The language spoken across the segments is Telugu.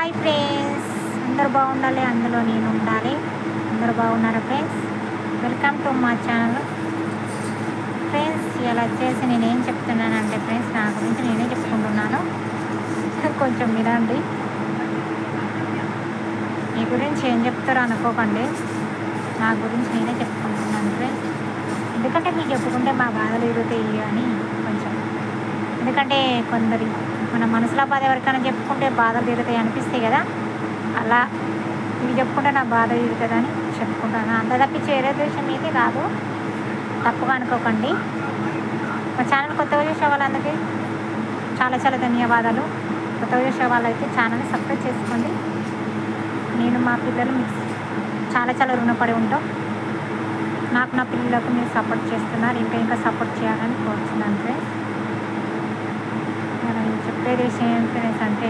హాయ్ ఫ్రెండ్స్, అందరు బాగుండాలి, అందులో నేను ఉండాలి. అందరు బాగున్నారా ఫ్రెండ్స్? వెల్కమ్ టు మా ఛానల్. ఫ్రెండ్స్, ఇలా వచ్చేసి నేనేం చెప్తున్నానంటే ఫ్రెండ్స్, నా గురించి నేనే చెప్పుకుంటున్నాను. కొంచెం వినండి. మీ గురించి ఏం చెప్తారో అనుకోకండి, నా గురించి నేనే చెప్పుకుంటున్నాను ఫ్రెండ్స్. ఎందుకంటే మీకు చెప్పుకుంటే మా బాధలు ఎదుగుతాయి అని కొంచెం. ఎందుకంటే కొందరి మన మనసులో బాధ ఎవరికైనా చెప్పుకుంటే బాధలు తీరుతాయి అనిపిస్తాయి కదా, అలా మీకు చెప్పుకుంటే నా బాధ తీరుతుందని చెప్పుకుంటాను. అంత తప్పించి వేరే దేశం అయితే కాదు, తప్పుగా అనుకోకండి. మా ఛానల్ కొత్తగా చూసే వాళ్ళందరికీ చాలా చాలా ధన్యవాదాలు. కొత్తగా చూసే వాళ్ళైతే ఛానల్ని సబ్స్క్రైబ్ చేసుకోండి. నేను మా పిల్లలు మీకు చాలా చాలా రుణపడి ఉంటాం. నాకు నా పిల్లలకు మీరు సపోర్ట్ చేస్తున్నారు, ఇంకా సపోర్ట్ చేయాలని కోరుతున్నాను ఫ్రెండ్స్. మనం చెప్పేది విషయం ఏం ఫ్రెండ్స్ అంటే,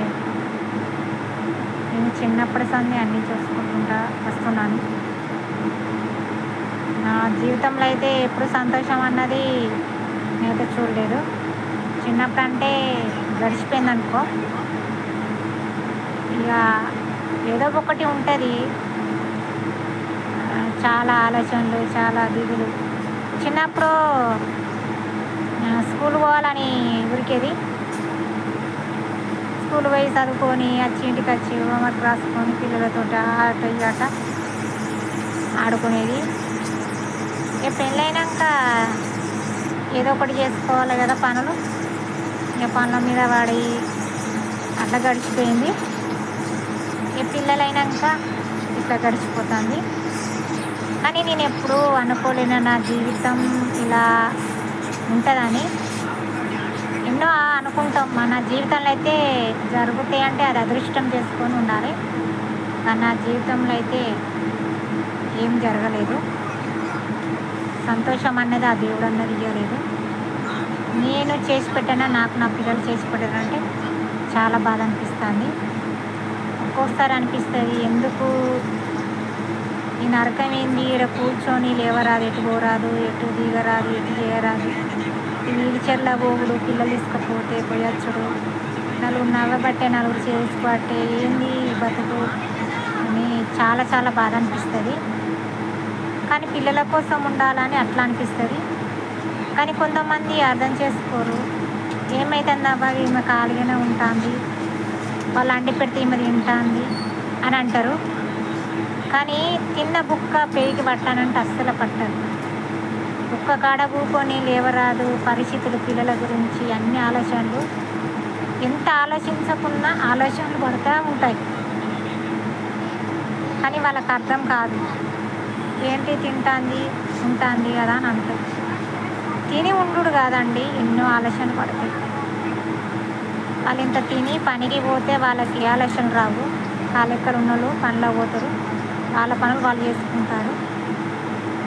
నేను చిన్నప్పటి సంది అన్నీ చూసుకుంటుంటా వస్తున్నాను. నా జీవితంలో అయితే ఎప్పుడు సంతోషం అన్నది నేనైతే చూడలేదు. చిన్నప్పుడు అంటే గడిచిపోయింది అనుకో, ఇక ఏదో ఒకటి ఉంటుంది. చాలా ఆలోచనలు, చాలా దిగులు. చిన్నప్పుడు స్కూల్ పోవాలని ఉరికేది. స్కూల్ పోయి చదువుకొని వచ్చి ఇంటికి వచ్చి హోంవర్క్ రాసుకొని పిల్లలతో ఆట ఆట ఆడుకునేది. ఇక పెళ్ళైనాక ఏదో ఒకటి చేసుకోవాలి కదా పనులు. ఇక పనుల మీద పడి అట్లా గడిచిపోయింది. ఇక పిల్లలైనాక ఇట్లా గడిచిపోతుంది. కానీ నేను ఎప్పుడూ అనుకోలేను నా జీవితం ఇలా ఉంటుందని. ఎన్నో అనుకుంటాం, మన జీవితంలో అయితే జరుగుతాయి అంటే అది అదృష్టం చేసుకొని ఉండాలి. కానీ నా జీవితంలో అయితే ఏం జరగలేదు. సంతోషం అన్నది ఆ దేవుడు అన్నది ఇవ్వలేదు. నేను చేసి పెట్టానా, నాకు నా పిల్లలు చేసి పెట్టారంటే చాలా బాధ అనిపిస్తుంది. ఒక్కొక్కసారి అనిపిస్తుంది, ఎందుకు ఈ నరకం ఏంది, ఇక్కడ కూర్చొని లేవరాదు, ఎటు పోరాదు, ఎటు దిగరాదు, ఎటు చేయరాదు, వీడి చెర్ల పోగుడు, పిల్లలు తీసుకపోతే పోయొచ్చుడు, నలుగురు నవ్వబట్టే నలుగురు చేసుకోబట్టే ఏంది బతుకు అని చాలా చాలా బాధ అనిపిస్తుంది. కానీ పిల్లల కోసం ఉండాలని అట్లా అనిపిస్తుంది. కానీ కొంతమంది అర్థం చేసుకోరు. ఏమైతుందా బాగా, ఈమె ఖాళీగానే ఉంటుంది, వాళ్ళు అండి పెడితే ఈమె తింటుంది అని అంటారు. కానీ తిన్న బుక్క పేగి పట్టానంటే అస్సలు పట్టదు. బుక్క కాడ కూకొని లేవరాదు, పరిస్థితులు, పిల్లల గురించి అన్ని ఆలోచనలు, ఎంత ఆలోచించకున్నా ఆలోచనలు పడుతూ ఉంటాయి. కానీ వాళ్ళకి అర్థం కాదు, ఏంటి తింటుంది ఉంటుంది కదా అని అంటారు. తిని ఉండు కాదండి, ఎన్నో ఆలోచనలు పడతాయి. వాళ్ళు ఇంత తిని పనికి పోతే వాళ్ళకి ఏ ఆలోచనలు రావు. కాలెక్కలు ఉన్నోళ్ళు పనిలో పోతారు, వాళ్ళ పనులు వాళ్ళు చేసుకుంటారు.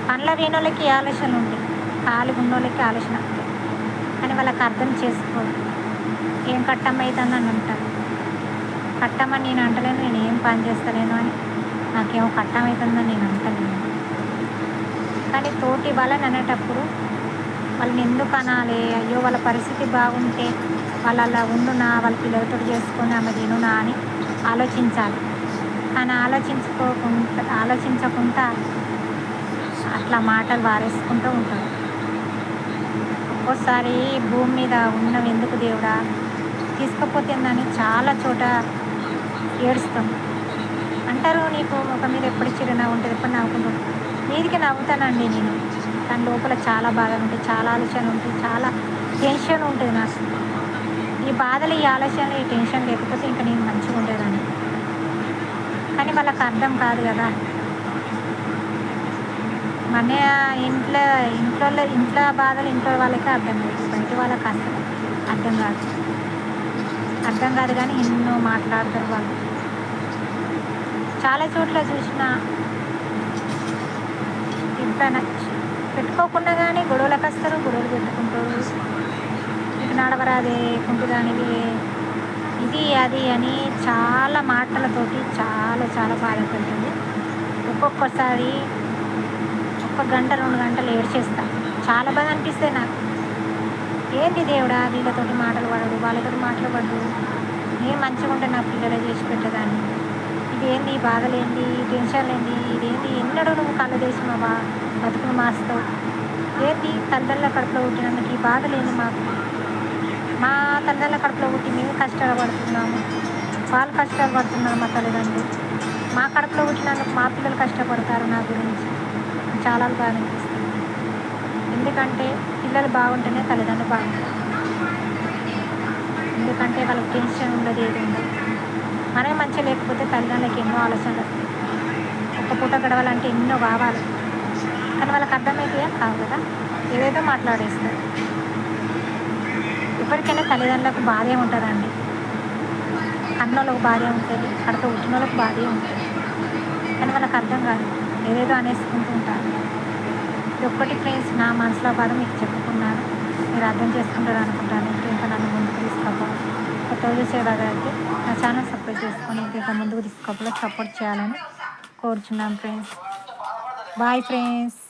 పనుల లేనోళ్ళకి ఆలోచన ఉంది, ఖాళీగా ఉన్నోళ్ళకి ఆలోచన ఉంటుంది. కానీ వాళ్ళకి అర్థం చేసుకోరు. ఏం కట్టమవుతుందని అంటారు. కట్టమని నేను అంటలేను, నేను ఏం పని చేస్తలేను అని, నాకేమో కట్టమవుతుందని నేను అంటలేను. కానీ తోటి వాళ్ళని అనేటప్పుడు వాళ్ళని ఎందుకు అనాలి? అయ్యో వాళ్ళ పరిస్థితి బాగుంటే వాళ్ళు అలా ఉండునా, వాళ్ళ పిల్లలతో చేసుకొని ఆమె తినునా అని ఆలోచించాలి. కానీ ఆలోచించకుండా అట్లా మాటలు వారేసుకుంటూ ఉంటారు. ఒక్కోసారి భూమి మీద ఉన్నవి ఎందుకు దేవుడా తీసుకుపోతుందని చాలా చోట ఏడుస్తాం. అంటారు, నీకు ఒక మీద ఎప్పుడు చిరునవ్వు ఉంటుంది, ఎప్పుడు నవ్వుకుంటాం. మీదికి నవ్వుతానండి నేను, కానీ లోపల చాలా బాధ ఉంటుంది, చాలా ఆలోచన ఉంటుంది, చాలా టెన్షన్ ఉంటుంది నాకు. ఈ బాధలు, ఈ ఆలోచనలు, ఈ టెన్షన్ లేకపోతే ఇంకా నేను మంచిగా ఉండేదాన్ని. కానీ వాళ్ళకి అర్థం కాదు కదా. మన ఇంట్లో బాధలు ఇంట్లో వాళ్ళకే అర్థం కాదు, బయట వాళ్ళకి అర్థం కాదు. కానీ ఎన్నో మాట్లాడతారు వాళ్ళు. చాలా చోట్ల చూసిన ఎప్పుడైనా పెట్టుకోకుండా కానీ గొడవలకు వస్తారు, గొడవలు పెట్టుకుంటారు. ఇటు నడవరాదే కుంటుదానివి, ఇది అది అని చాలా మాటలతోటి చాలా చాలా బాధపడుతుంది. ఒక్కొక్కసారి 1 గంట 2 గంటలు ఏడ్చేస్తా. చాలా బాధ అనిపిస్తుంది నాకు. ఏంటి దేవుడా, వీళ్ళతోటి మాటలు పడడు, వాళ్ళతోటి మాటలు పడ్డు, నేను మంచిగా ఉంటే నా పిల్లలు చేసి పెట్టేదాన్ని, ఏంది ఈ బాధలేంది, ఈ టెన్షన్లేంది, ఇదేంది ఎన్నడూ నువ్వు కళ్ళు తెరిచి బతుకును మారుస్తావు. ఏంది తల్లిదండ్రుల కడుపులో పుట్టినందుకు ఈ బాధలేంది మాకు? మా తల్లిదండ్రుల కడుపులో పుట్టి మేము కష్టాలు పడుతున్నాము. వాళ్ళు కష్టాలు పడుతున్నారు మా తల్లిదండ్రులు. మా కడుపులో పుట్టినందుకు మా పిల్లలు కష్టపడతారు నా గురించి. చాలా బాధ అనిపిస్తుంది. ఎందుకంటే పిల్లలు బాగుంటేనే తల్లిదండ్రులు బాగుంటారు. ఎందుకంటే వాళ్ళకి టెన్షన్ ఉండదు, ఏది ఉండదు. మనమే మంచిగా లేకపోతే తల్లిదండ్రులకి ఎన్నో ఆలోచనలు వస్తాయి. ఒక్క పూట గడవాలంటే ఎన్నో కావాలి, కానీ వాళ్ళకి అర్థమైతే కావు కదా, ఏదేదో మాట్లాడేస్తారు. ఇప్పటికైనా తల్లిదండ్రులకు బాధే ఉంటుందండి. కన్నోళ్ళకు బాధే ఉంటుంది, కడుపు పుట్టిన వాళ్ళకు బాధే ఉంటుంది, కానీ వాళ్ళకి అర్థం కాదు, ఏదేదో అనేసుకుంటూ ఉంటారు. ఇది ఒక్కటి ఫ్రెండ్స్, నా మనసులో బాధ మీకు చెప్పుకున్నాను. మీరు అర్థం చేసుకుంటారు అనుకుంటాను. ఇంకా నన్ను ముందుకు తీసుకోవాలి. కొత్త చూసేవారైతే నా ఛానల్ సపోర్ట్ చేసుకొని ఇంకా ముందుకు తీసుకోవాలి, సపోర్ట్ చేయాలని కోరుచున్నాను ఫ్రెండ్స్. Bye friends.